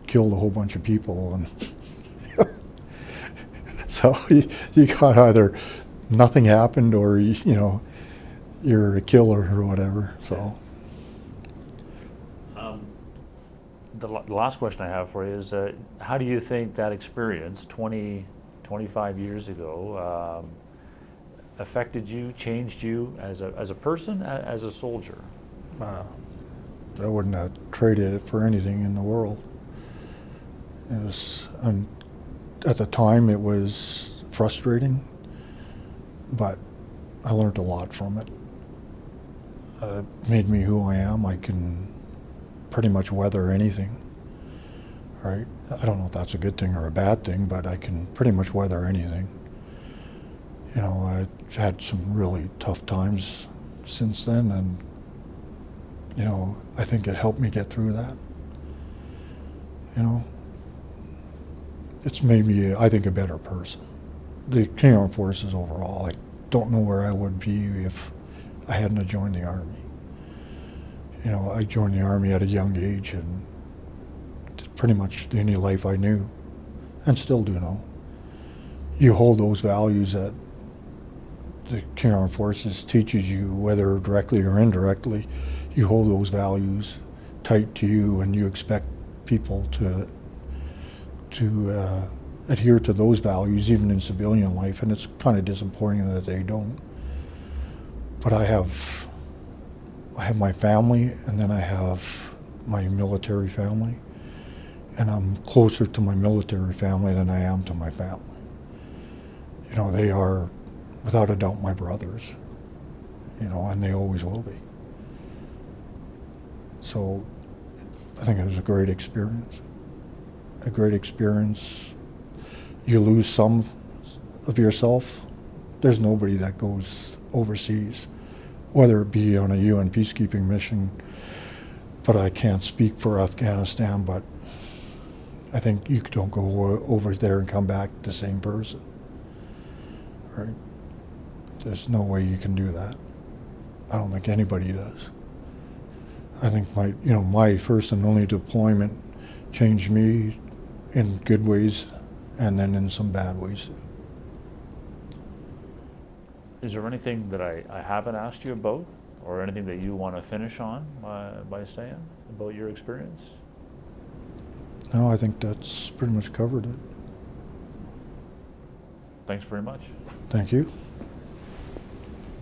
B: killed a whole bunch of people, and so you got either nothing happened or you know you're a killer or whatever. So
A: the last question I have for you is, how do you think that experience 25 years ago affected you, changed you as a person, as a soldier?
B: I wouldn't have traded it for anything in the world. It was at the time it was frustrating, but I learned a lot from it. It made me who I am. I can pretty much weather anything, right? I don't know if that's a good thing or a bad thing, but I can pretty much weather anything. You know, I've had some really tough times since then, and, you know, I think it helped me get through that. You know, it's made me, I think, a better person. The Canadian Armed Forces overall, I don't know where I would be if I hadn't joined the Army. You know, I joined the Army at a young age and did pretty much the only life I knew, and still do know. You hold those values that the Canadian Armed Forces teaches you, whether directly or indirectly. You hold those values tight to you, and you expect people to adhere to those values even in civilian life, and it's kind of disappointing that they don't. But I have my family, and then I have my military family, and I'm closer to my military family than I am to my family. You know, they are without a doubt my brothers, you know, and they always will be. So I think it was a great experience. A great experience. You lose some of yourself. There's nobody that goes overseas, whether it be on a UN peacekeeping mission, but I can't speak for Afghanistan, but I think you don't go over there and come back the same person, right? There's no way you can do that. I don't think anybody does. I think my first and only deployment changed me in good ways, and then in some bad ways.
A: Is there anything that I haven't asked you about, or anything that you want to finish on by saying about your experience?
B: No, I think that's pretty much covered it.
A: Thanks very much.
B: Thank you.